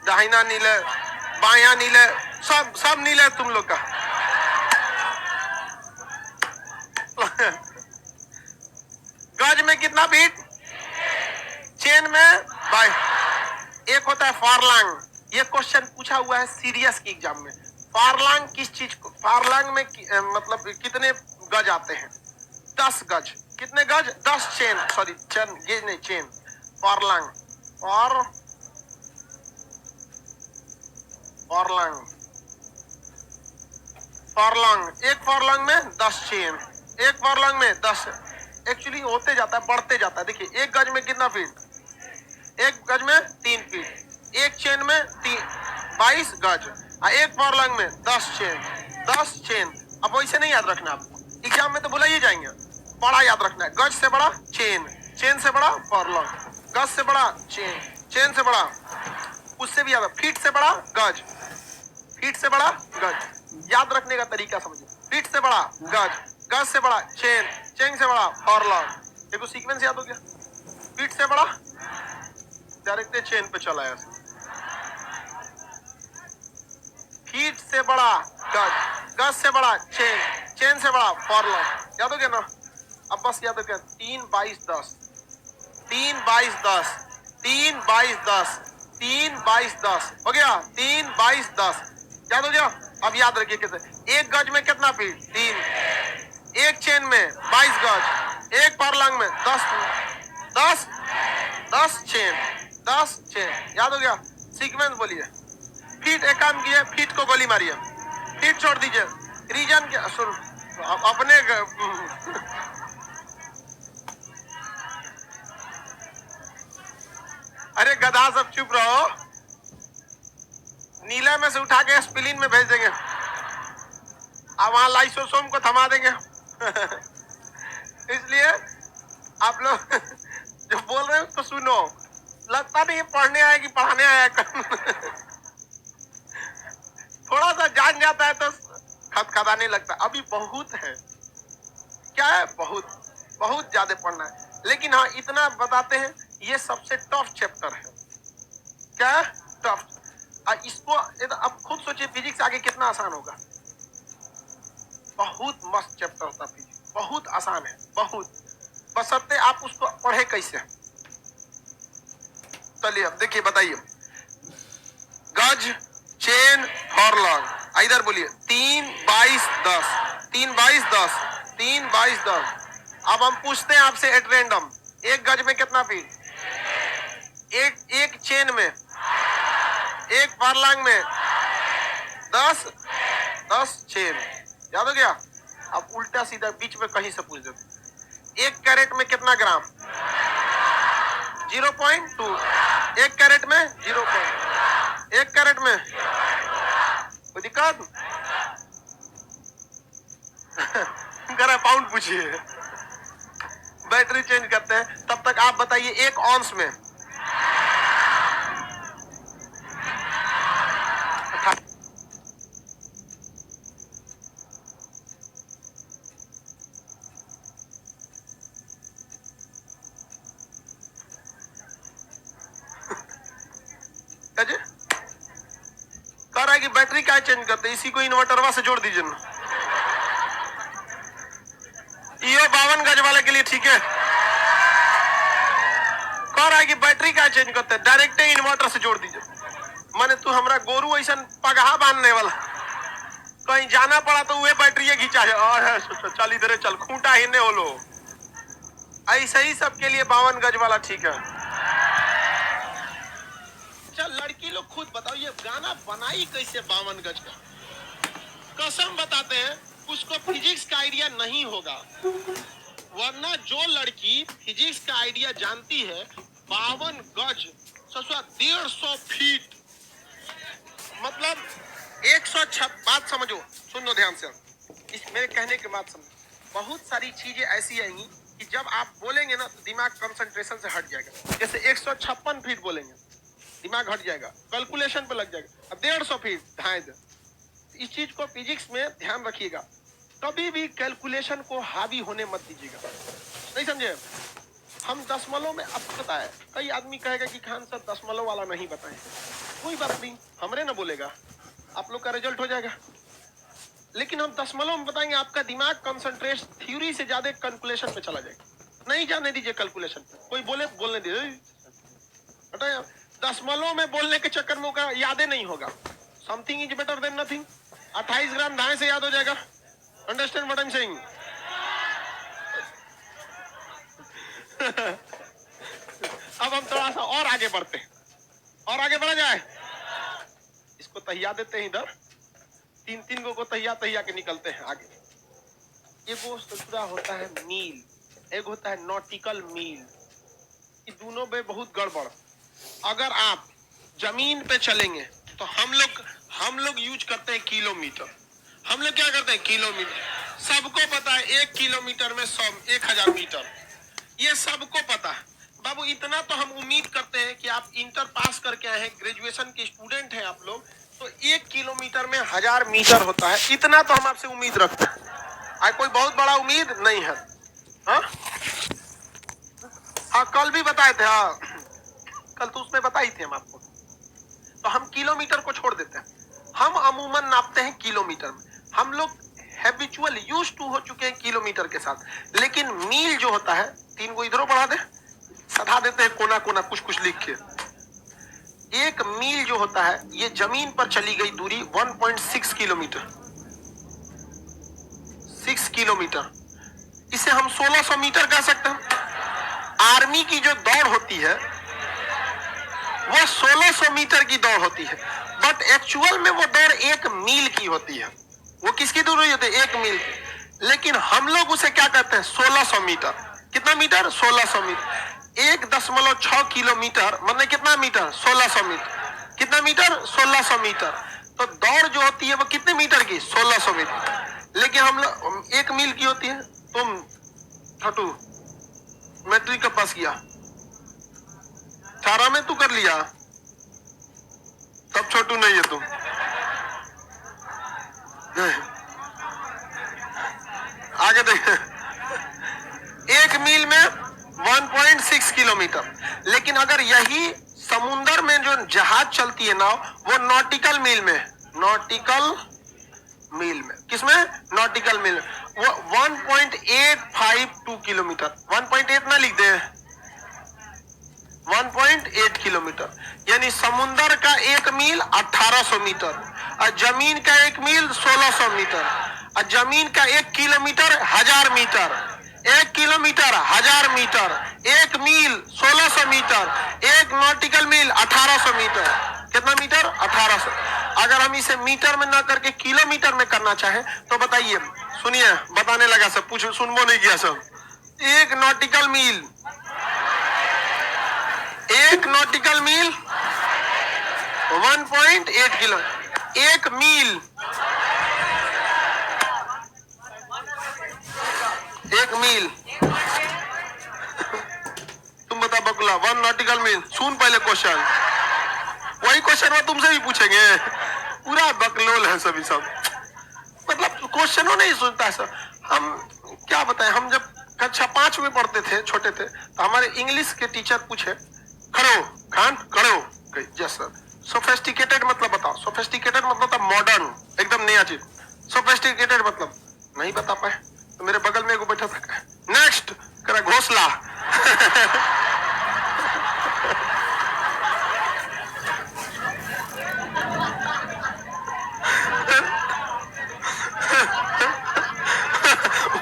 दाहिना नीले, बाया नीले, सब नीले तुम लोग का। गज में कितना फीट? चेन में 22। एक होता है फारलांग। ये क्वेश्चन पूछा हुआ है सीरियस की एग्जाम में। फारलांग किस चीज को? फारलांग में मतलब कितने गज आते हैं? 10 गज। कितने गज? 10 चेन, सॉरी चेन, गेज नहीं, चेन। फारलांग, फारलांग, फारलांग। एक फारलांग में 10 चेन, एक फारलांग में 10। एक्चुअली होते जाता है, बढ़ते जाता है। देखिए एक गज में कितना फीट? एक गज में 3 फीट। एक चेन में 22 गज, एक फारलांग में 10 चेन, 10 चेन। अब वैसे नहीं याद रखना, आपको एग्जाम में तो बोला ही जाएंगे, बड़ा याद रखना है। गज से बड़ा चेन, चेन से बड़ा फारलांग, गज से बड़ा चेन, चेन से बड़ा, उससे भी याद, फीट से बड़ा गज, फीट से बड़ा गज। याद रखने का तरीका समझिए। फीट से बड़ा गज, गज से बड़ा चेन, चेन से बड़ा फारलांग। देखो सीक्वेंस याद हो गया। फीट से बड़ा, डायरेक्ट चेन पे चला है। फीट से बड़ा गज, गज से बड़ा चेन, चेन से बड़ा फारलांग। याद हो गया ना? अब बस याद हो गया। 3 22 10, 3 22 10, 3 22 10, 3 22 10 हो गया। 3 22 10 याद हो गया। अब याद रखिए कैसे। एक गज में कितना फीट? 3। एक चेन में 22 गज, एक फारलांग में 10 10 10 चेन, 10 चेन। याद हो गया? सीक्वेंस बोलिए। फीट, एक काम कीजिए, फीट को गोली मारिए, फीट छोड़ दीजिए। रीजन क्या? सुन अपने अरे गधा सब चुप रहो, नीला में से उठा के एस्पिरिन में भेज देंगे, अब वहां लाइसोसोम को थमा देंगे। इसलिए आप लोग जो बोल रहे हैं उसको सुनो। लगता नहीं पढ़ने आया कि पढ़ाने आया। थोड़ा सा जान जाता है तो खदखदाने लगता है। अभी बहुत है, क्या है? बहुत बहुत ज्यादा पढ़ना है। लेकिन हाँ इतना बताते हैं, ये सबसे टफ चैप्टर है। क्या टफ? इसको अब खुद सोचिए फिजिक्स आगे कितना आसान होगा। बहुत मस्त चैप्टर होता फिजिक्स, बहुत आसान है, बहुत, बशर्ते आप उसको पढ़े कैसे। चलिए अब देखिए, बताइए गज, चेन, फॉरलॉन्ग, इधर बोलिए 3, 22, 10, 3, 22, 10, 3, 22, 10। अब हम पूछते हैं आपसे एट रैंडम, एक गज में कितना फीट? एक चेन में, एक फॉरलॉन्ग में 10, 10 चेन, याद हो गया। अब उल्टा सीधा बीच में कहीं से पूछ देते, एक कैरेट में कितना ग्राम? 0.2। एक कैरेट में 0. एक कैरेट में कोई दिक्कत? करा पाउंड पूछिए, बैटरी चेंज करते हैं। तब तक आप बताइए एक ऑन्स में कह रहा है कि बैटरी क्या चेंज करते, इसी को इन्वर्टरवा से जोड़ दीजिए ना। ये 52 गज वाले के लिए ठीक है। कह रहा है कि बैटरी क्या चेंज करते, डायरेक्ट इन्वर्टर से जोड़ दीजिए। माने तू हमारा गोरू ऐसा पगहा बांधने वाला, कहीं जाना पड़ा तो वह बैटरी घिंचा है, चल इधर चल, खूंटा हिन्ने हो लो। ऐसा ही सबके लिए 52 गज वाला ठीक है। चल लड़की लोग खुद बताओ, ये गाना बनाई कैसे 52 गज का? कसम बताते हैं उसको फिजिक्स का आइडिया नहीं होगा, वरना जो लड़की फिजिक्स का आइडिया जानती है 52 गज 150 फीट मतलब 106। बात समझो, सुनो ध्यान से, इस मेरे कहने के बाद समझो। बहुत सारी चीजें ऐसी आएंगी कि जब आप बोलेंगे ना तो दिमाग कंसंट्रेशन से हट जाएगा। जैसे 156 फीट बोलेंगे, दिमाग हट जाएगा, कैलकुलेशन पे लग जाएगा। अब 150 फीट ढाई दे। इस चीज को फिजिक्स में ध्यान रखिएगा, कभी भी कैलकुलेशन को हावी होने मत दीजिएगा, नहीं समझे। हम दशमलव में, अब पता है कई आदमी कहेगा कि खान साहब दशमलव वाला नहीं बताए, कोई बात नहीं, हमरे ना बोलेगा, आप लोग का रिजल्ट हो जाएगा। लेकिन हम दशमलव में बताएंगे, आपका दिमाग कंसंट्रेशन थ्योरी से ज्यादा कैलकुलेशन पे चला जाएगा। नहीं जाने दीजिए कैलकुलेशन पे, कोई बोले बोलने दीजिए। दशमलव में बोलने के चक्कर में होगा, यादें नहीं होगा। Something is better than nothing. 28 ग्राम धाए से याद हो जाएगा। Understand what I am saying? अब हम थोड़ा सा और आगे बढ़ते हैं, और आगे बढ़ा जाए। इसको तहिया देते हैं इधर, 3-3 को तहिया तहिया के निकलते हैं आगे। एक वो दूसरा होता है मील, एक होता है नॉटिकल मील। ये दोनों में बहुत गड़बड़। अगर आप जमीन पे चलेंगे तो हम लोग यूज करते हैं किलोमीटर। हम लोग क्या करते हैं? किलोमीटर। सबको पता है 1 किलोमीटर में 1000 मीटर, ये सबको पता है। बाबू इतना तो हम उम्मीद करते हैं कि आप इंटर पास करके आए हैं, ग्रेजुएशन के स्टूडेंट हैं आप लोग, तो 1 किलोमीटर में 1000 मीटर होता है, इतना तो हम आपसे उम्मीद रखते हैं। कोई बहुत बड़ा उम्मीद नहीं है। हाँ हाँ, कल भी बताए थे। हाँ कल तो उसमें बताई थी हम आपको। तो हम किलोमीटर को छोड़ देते हैं, हम अमूमन नापते हैं किलोमीटर में। हम लोग हैबिचुअल यूज टू हो चुके हैं किलोमीटर के साथ। लेकिन मील जो होता है, 3 को इधरों बढ़ा दे, सधा देते हैं कोना कोना कुछ कुछ लिख के। एक मील जो होता है, ये जमीन पर चली गई दूरी 1.6 किलोमीटर, 6 किलोमीटर। इसे हम 1600 मीटर कह सकते हैं। आर्मी की जो दौड़ होती है वो 1600 मीटर की दौड़ होती है, बट एक्चुअल में वो दौड़ 1 मील की होती है। वो किसकी दूरी होती है? 1 मील की। लेकिन हम लोग उसे क्या कहते हैं? 1600 मीटर। कितना मीटर? 1600 मीटर। 1.6 किलोमीटर मतलब कितना मीटर? 1600 मीटर। कितना मीटर? 1600 मीटर। तो दौड़ जो होती है वो कितने मीटर की? 1600 मीटर। लेकिन हम लोग 1 मील की होती है। तुम छोटू मैट्रिक का पास किया, 18 में तू कर लिया, तब छोटू नहीं है तुम। आगे देख, 1 मील में 1.6 किलोमीटर। लेकिन अगर यही समुद्र में जो जहाज चलती है नाव, वो नॉटिकल मील में, नॉटिकल मील में, किसमें? नॉटिकल मील में, वो 1.852 किलोमीटर। 1.8 ना लिख दे, 1.8 किलोमीटर। यानी समुद्र का एक मील 1800 मीटर, और जमीन का एक मील 1600 मीटर, और जमीन का 1 किलोमीटर 1000 मीटर, 1 किलोमीटर 1000 मीटर, 1 मील 1600 मीटर, 1 नॉटिकल मील 1800 मीटर। कितना मीटर? 1800। अगर हम इसे मीटर में ना करके किलोमीटर में करना चाहे तो बताइए, सुनिए, बताने लगा सब, पूछ सुनबो नहीं किया सब। 1 नॉटिकल मील, 1 नॉटिकल मील 1.8 किलो, 1 मील, 1 मील। तुम बता बकुला, 1 नॉटिकल मील। सुन पहले क्वेश्चन, वही क्वेश्चन में तुमसे भी पूछेंगे। पूरा बकलोल है सभी सब, मतलब क्वेश्चनों नहीं सुनता सर। हम क्या बताएं, हम जब कक्षा 5 में पढ़ते थे, छोटे थे, तो हमारे इंग्लिश के टीचर पूछे, खड़े हो खान, खड़े हो। Yes sir. सोफेस्टिकेटेड मतलब बताओ। सोफेस्टिकेटेड मतलब था मॉडर्न, एकदम नया चीज। सोफेस्टिकेटेड मतलब नहीं बता पाए, तो मेरे बगल में एगो बैठा था, नेक्स्ट करा घोसला।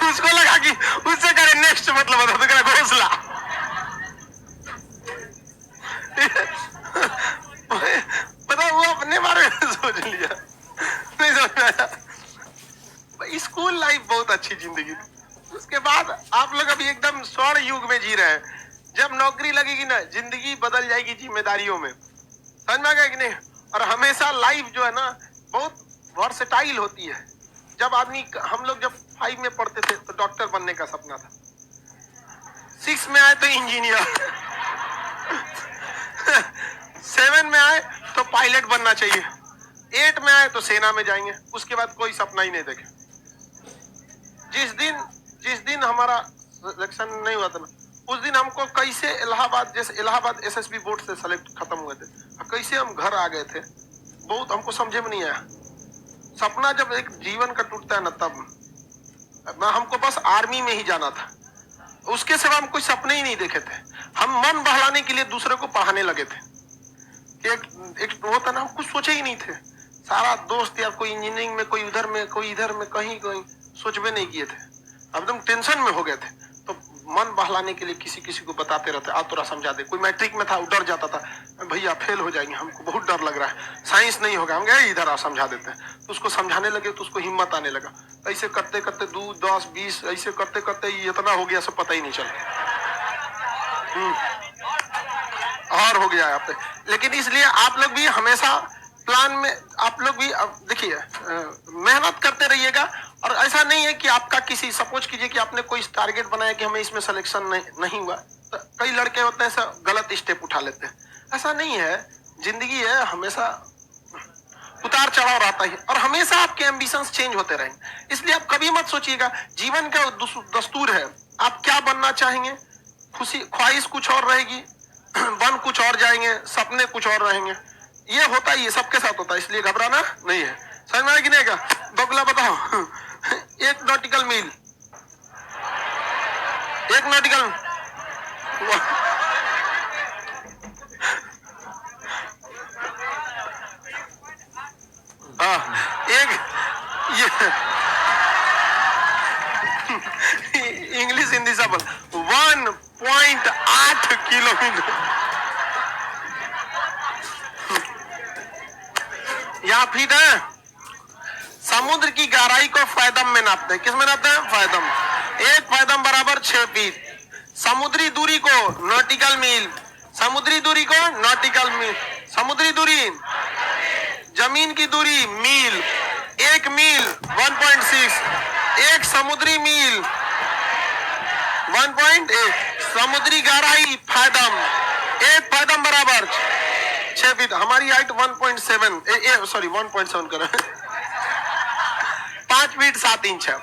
उसको लगा कि उससे करे नेक्स्ट मतलब बता, तो करा घोसला। पता वो अपने बारे में सोच लिया, नहीं समझ आया। स्कूल लाइफ बहुत अच्छी जिंदगी थी। उसके बाद आप लोग अभी एकदम स्वर्ण युग में जी रहे हैं। जब नौकरी लगेगी ना, जिंदगी बदल जाएगी जिम्मेदारियों में, समझ में आ गया कि नहीं? और हमेशा लाइफ जो है ना बहुत वर्सेटाइल होती है। जब आदमी, हम लोग जब 5 में पढ़ते थे तो डॉक्टर बनने का सपना था, 6 में आए तो इंजीनियर, 7 में आए तो पायलट बनना चाहिए, 8 में आए तो सेना में जाएंगे, उसके बाद कोई सपना ही नहीं देखे। जिस दिन हमारा सिलेक्शन नहीं हुआ था ना, उस दिन हमको कैसे इलाहाबाद, जैसे इलाहाबाद एसएसबी बोर्ड से सेलेक्ट खत्म हुए थे, कैसे हम घर आ गए थे, बहुत हमको समझे में नहीं आया। सपना जब एक जीवन का टूटता है ना, तब हमको बस आर्मी में ही जाना था, उसके सिवा हम कोई सपने ही नहीं देखे थे। हम मन बहलाने के लिए दूसरे को पढ़ाने लगे थे। एक वो था ना, हम कुछ सोचे ही नहीं थे। सारा दोस्त यार, कोई इंजीनियरिंग में, कोई उधर में, कोई इधर में, कहीं कहीं सोचबे नहीं किए थे। अब एकदम टेंशन में हो गए थे, तो मन बहलाने के लिए किसी किसी को बताते रहते, आ तोरा समझा दे। कोई मैट्रिक में था, वो डर जाता था, भैया फेल हो जाएंगे, हमको बहुत डर लग रहा है, साइंस नहीं होगा। हम गए इधर, आ समझा देते हैं। तो उसको समझाने लगे तो उसको हिम्मत आने लगा। ऐसे करते करते 2, 10, 20 ऐसे करते करते इतना हो गया, सब पता ही नहीं चला। और हो गया यहाँ पे। लेकिन इसलिए आप लोग भी हमेशा प्लान में, आप लोग भी देखिए, मेहनत करते रहिएगा। और ऐसा नहीं है कि आपका किसी, सपोज कीजिए कि आपने कोई टारगेट बनाया कि हमें इसमें सिलेक्शन नहीं हुआ, तो कई लड़के होते हैं ऐसा गलत स्टेप उठा लेते हैं। ऐसा नहीं है, जिंदगी है, हमेशा उतार चढ़ाव रहता है, और हमेशा आपके एम्बिशंस चेंज होते रहेंगे। इसलिए आप कभी मत सोचिएगा, जीवन का दस्तूर है, आप क्या बनना चाहेंगे, खुशी ख्वाहिश कुछ और रहेगी, बन कुछ और जाएंगे, सपने कुछ और रहेंगे। ये होता ही है, सबके साथ होता है, इसलिए घबराना नहीं है। समझ में आया कि नहीं का? बगुला बताओ, 1 नॉटिकल मील, 1 नॉटिकल, हाँ, एक ये इंग्लिश हिंदी सब 1.8 किलोमीटर। यहाँ फीट है। समुद्र की गहराई को फैदम में नापते हैं। किस में नापते हैं? फैदम। 1 फैदम बराबर 6 फीट। समुद्री दूरी को नॉटिकल मील, समुद्री दूरी को नॉटिकल मील, समुद्री दूरी, जमीन की दूरी मील, 1 मील 1.6, 1 समुद्री मील 1.8, समुद्री गहराई फैदम, 1 फैदम बराबर 6 फीट। हमारी हाइट 1.7, सॉरी 1.7 कर 5 फीट 7 इंच है,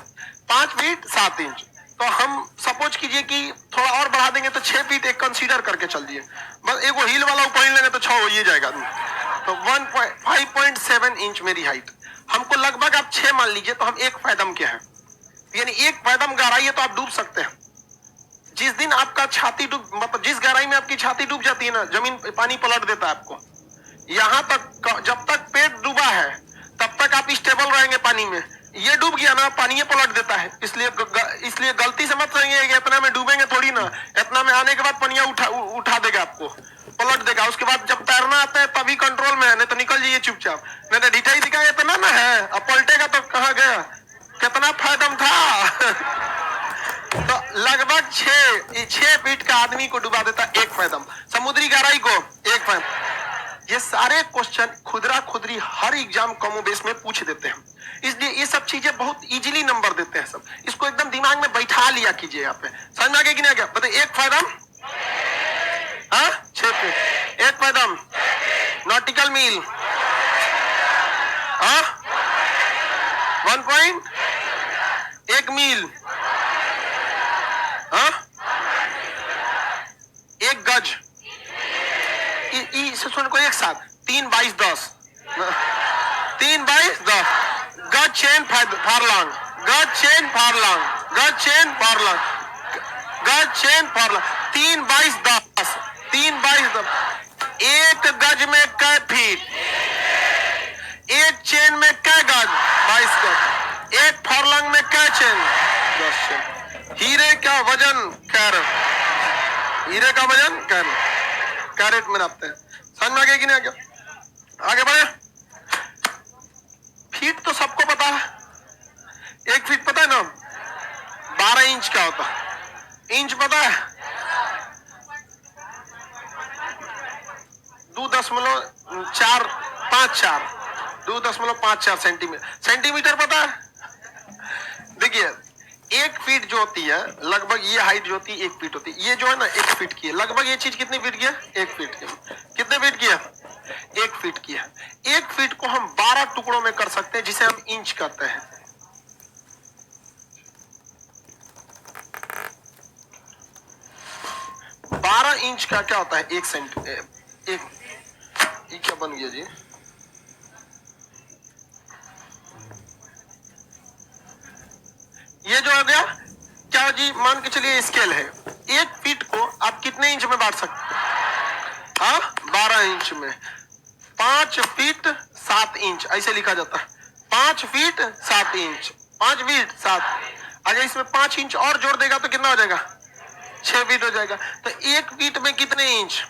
5 फीट 7 इंच। तो हम सपोज कीजिए कि थोड़ा और बढ़ा देंगे तो 6 फीट एक कंसीडर करके चल दिए, बस एक वो हिल वाला ऊपर लेंगे तो 6 हो ही जाएगा। तो 5.7 इंच मेरी हाइट, हमको लगभग आप 6 मान लीजिए, तो हम 1 फैदम के हैं, यानी 1 फैदम गहराई है तो आप डूब सकते हैं। जिस दिन आपका छाती डूब, मतलब जिस गहराई में आपकी छाती डूब जाती है ना, जमीन पानी पलट देता है आपको। यहां तक जब तक पेट डूबा है तब तक आप स्टेबल रहेंगे पानी में, ये डूब गया ना पानी पलट देता है। इसलिए गलती से मत करेंगे इतना में डूबेंगे थोड़ी ना, इतना में आने के बाद पानी उठा देगा, आपको पलट देगा। उसके बाद जब तैरना आता है तभी कंट्रोल में है, नहीं तो निकल जाइए चुपचाप। नहीं तो ढिठाई दिखाए इतना ना है, अब पलटेगा तो कहाँ गया, कितना फायदम था। तो लगभग 6 फीट का आदमी को डुबा देता 1 फैदम, समुद्री गहराई को 1 फैदम। ये सारे क्वेश्चन खुदरा खुदरी हर एग्जाम कमो बेस में पूछ देते हैं, इसलिए ये सब चीजें बहुत इजीली नंबर देते हैं सब। इसको एकदम दिमाग में बैठा लिया कीजिए। यहाँ पे समझ में आ गया कि नहीं आ गया? बताइए 1 फैदम, हाँ 6 फीट 1 फैदम, नॉटिकल मील, हाँ 1 मील, हाँ 1 गज। सुन को एक साथ 3 22 10, 3 22 10 गज चेन फारलांग, गज चेन फारलांग, गज चेन फारलांग, गज चेन फारलांग, 3 22 10, 3 22 10। 1 गज में कै फीट, 1 चेन में कै गज, 22 गज। 1 फारलांग में कै चेन, 10 चेन। हीरे का वजन कैरेट, हीरे का वजन कैरेट में नापते हैं। समझ में आ गया कि नहीं आ गया? आगे बढ़े। फीट तो सबको पता है, 1 फीट पता है ना 12 इंच क्या होता है? इंच पता है 2.54, 2.54 सेंटीमीटर। सेंटीमीटर पता है? देखिए 1 फीट जो होती है लगभग, ये हाइट जो होती है 1 फीट होती है, ये जो है ना 1 फीट की है लगभग। ये चीज कितनी फीट की है? 1 फीट की। कितने फीट की है? 1 फीट की है। 1 फीट को हम 12 टुकड़ों में कर सकते हैं, जिसे हम इंच कहते हैं। बारह इंच का क्या होता है? 1 सेंटीमीटर। ये क्या बन गया जी? ये जो हो गया क्या जी? मान के चलिए स्केल है, 1 फीट को आप कितने इंच में बांट सकते हैं? हाँ 12 इंच में। 5 फीट 7 इंच ऐसे लिखा जाता है, 5 फीट 7 इंच, 5 फीट 7। अगर इसमें 5 इंच और जोड़ देगा तो कितना हो जाएगा? 6 फीट हो जाएगा। तो 1 फीट में कितने इंच?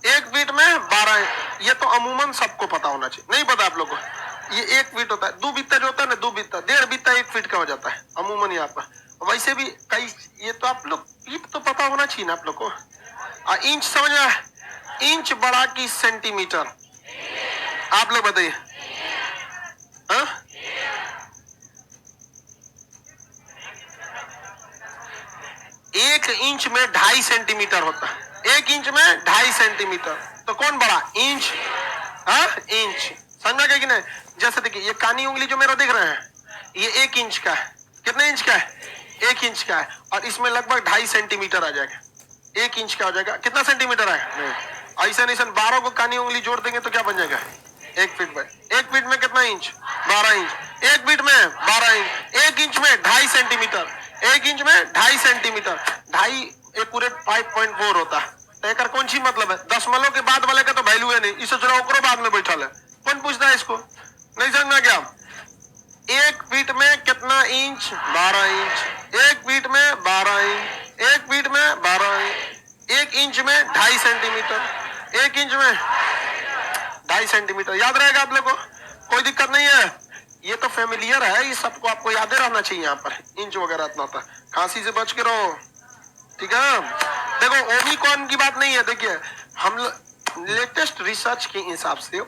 1 फीट में 12 इंच। ये तो अमूमन सबको पता होना चाहिए, नहीं पता आप लोगों को? ये 1 फीट होता है, 2 बित्ता जो होता है ना, 2 बित्ता 1.5 बित्ता 1 फीट का हो जाता है अमूमन यहाँ पर। वैसे भी कई, ये तो आप लोग फीट तो पता होना चाहिए ना आप लोग को। इंच समझ में आया? इंच बड़ा कि सेंटीमीटर? आप लोग बताइए। हाँ 1 इंच में 2.5 सेंटीमीटर होता है, 1 इंच में 2.5 सेंटीमीटर। तो कौन बड़ा? इंच। हाँ इंच। समझ में कि नहीं? जैसे देखिए ये कानी उंगली जो मेरा देख रहे हैं, ये 1 इंच का है। कितने इंच का है? 1 इंच का है। और इसमें लगभग 2.5 सेंटीमीटर आ जाएगा। 1 इंच का हो जाएगा, कितना सेंटीमीटर है? ऐसा नहीं, 12 को कानी उंगली जोड़ देंगे तो क्या बन जाएगा? 1 फीट में। 1 फीट में कितना इंच? 12 इंच। 1 फीट में 12 इंच। 1 इंच में 2.5 सेंटीमीटर। 1 इंच में 2.5 सेंटीमीटर। 2.5 पूरे 5.4 होता है। तो एक कौन सी मतलब है? दशमलव के बाद वाले का तो वैल्यू है नहीं, इसे चलो ओकरो बाद में बैठा है। कौन पूछता है इसको? नहीं समझ में क्या? 1 फीट में कितना इंच? 12 इंच। 1 फीट में 12 इंच। 1 फीट में 12 इंच। 1 इंच में 2.5 सेंटीमीटर। 1 इंच में 2.5 सेंटीमीटर। याद रहेगा आप लोगों को? कोई दिक्कत नहीं है, ये तो फेमिलियर है, ये सबको आपको याद रहना चाहिए। यहाँ पर इंच वगैरह इतना होता है। खांसी से बच के रहो, ठीक है? देखो ओमिक्रॉन की बात नहीं है। देखिए हम लेटेस्ट रिसर्च के हिसाब से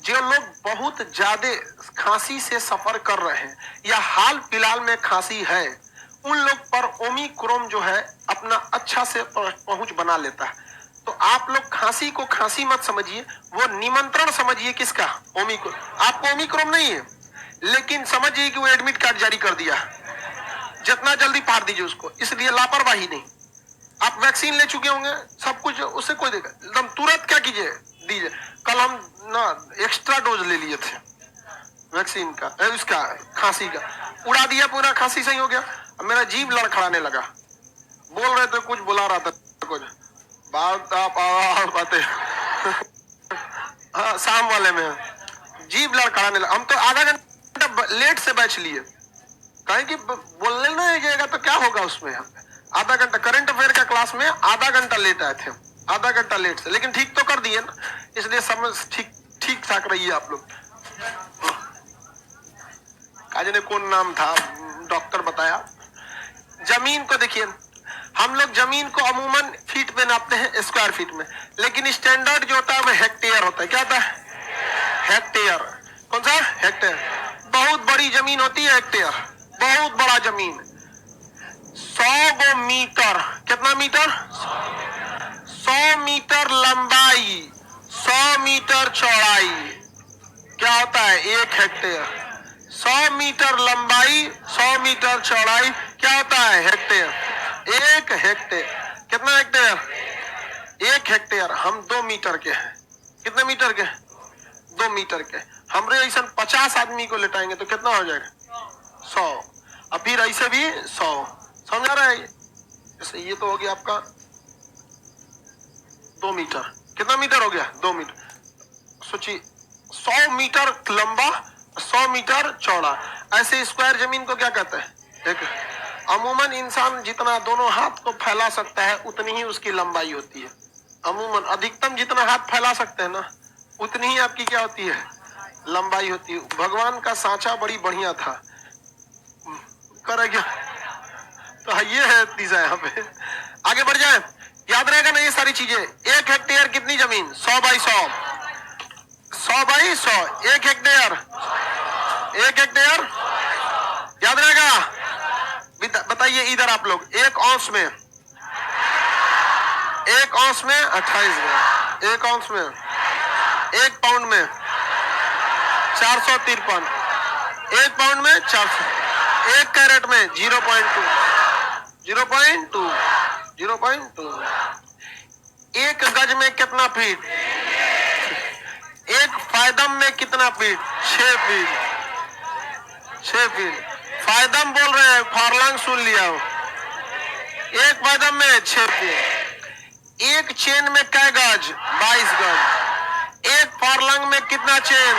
जो लोग बहुत ज्यादा खांसी से सफर कर रहे हैं या हाल फिलहाल में खांसी है, उन लोग पर ओमिक्रॉन जो है अपना अच्छा से पहुंच बना लेता है। तो आप लोग खांसी को खांसी मत समझिए, वो निमंत्रण समझिए। किसका? ओमिक्रॉन। आपको ओमिक्रॉन नहीं है, लेकिन समझिए कि वो एडमिट कार्ड जारी कर दिया। जितना जल्दी फाड़ दीजिए उसको, इसलिए लापरवाही नहीं। आप वैक्सीन ले चुके होंगे, सब कुछ, उससे कोई देगा एकदम तुरंत क्या कीजिए, दीजिए। कल हम ना एक्स्ट्रा डोज ले लिए थे वैक्सीन का, उसका खांसी का, उड़ा दिया पूरा, खांसी सही हो गया। अब मेरा जीभ लड़खड़ाने लगा, बोल रहे थे कुछ, बुला रहा था कुछ, बात आप बातें हाँ शाम वाले में जीभ लड़खड़ाने लगा। हम तो आधा घंटा लेट से बैच लिए, कहें कि बोलने नहीं जाएगा तो क्या होगा उसमें। आधा घंटा करंट अफेयर का क्लास में आधा घंटा लेट आए थे, आधा घंटा लेट से, लेकिन ठीक तो कर दिए ना, इसलिए समझ ठीक ठाक रही है आप लोग। काजे ने कौन नाम था, डॉक्टर बताया। जमीन को देखिए, हम लोग जमीन को अमूमन फीट में नापते हैं, स्क्वायर फीट में, लेकिन स्टैंडर्ड जो होता है वो हेक्टेयर होता है। क्या होता है? हेक्टेयर। कौन सा? हेक्टेयर। बहुत बड़ी जमीन होती है हेक्टेयर, बहुत बड़ा जमीन। 100 मीटर, कितना मीटर? 100 मीटर लंबाई, 100 मीटर चौड़ाई, क्या होता है? 1 हेक्टेयर। 100 मीटर लंबाई, 100 मीटर चौड़ाई, क्या होता है? हेक्टेयर। 1 हेक्टेयर। कितना हेक्टेयर? 1 हेक्टेयर। हम 2 मीटर के हैं। कितने मीटर के? 2 मीटर के। हमरे ऐसा 50 आदमी को लेटाएंगे तो कितना हो जाएगा? 100। अब फिर ऐसे भी 100। समझा रहा है? जैसे ये तो हो गया आपका 2 मीटर। कितना मीटर हो गया? 2 मीटर। सोचिए 100 मीटर लंबा, 100 मीटर चौड़ा। ऐसे स्क्वायर जमीन को क्या कहते हैं? एक। अमूमन इंसान जितना दोनों हाथ को फैला सकता है उतनी ही उसकी लंबाई होती है। अमूमन अधिकतम जितना हाथ फैला सकते हैं ना, उतनी ही आपकी क्या होती है? लंबाई होती है। भगवान का सांचा बड़ी बढ़िया था, करेगा तो ये है तीसरा यहाँ पे। आगे बढ़ जाए, याद रहेगा ना ये सारी चीजें। 1 हेक्टेयर कितनी जमीन? 100 बाई 100, 100 बाई 100, 1 हेक्टेयर, 1 हेक्टेयर, याद रहेगा? बताइए इधर आप लोग, 1 औंस में, 1 औंस में 28 ग्राम, 1 औंस में, 1 पाउंड में 453, 1 पाउंड में 400, 1 कैरेट में 0.2, 0.2, 0.2। 1 गज में कितना फीट? 1 फायदम में कितना फीट? 6 feet, 6 feet. फायदम बोल रहे हैं, फार्लंग सुन लिया हो। 1 फायदम में 6 फीट। 1 चेन में कै गज? 22 गज। 1 फार्लंग में कितना चेन?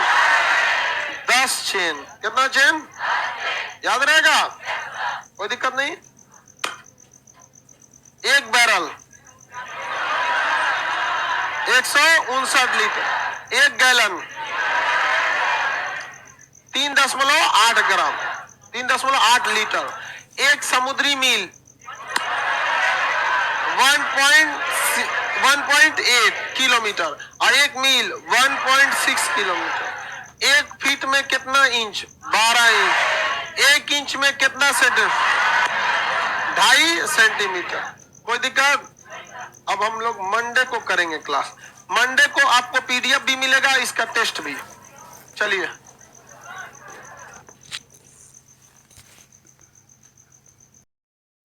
10 चेन। कितना चेन? याद रहेगा? कोई दिक्कत नहीं। 1 बैरल 159 लीटर। 1 गैलन 3.8 ग्राम, 3.8 लीटर। 1 समुद्री मील 1.8 किलोमीटर और 1 मील 1.6 किलोमीटर। 1 फीट में कितना इंच? 12 इंच। 1 इंच में कितना सेंटीमीटर? 2.5 सेंटीमीटर। कोई दिक्कत? अब हम लोग मंडे को करेंगे क्लास। मंडे को आपको पीडीएफ भी मिलेगा, इसका टेस्ट भी। चलिए।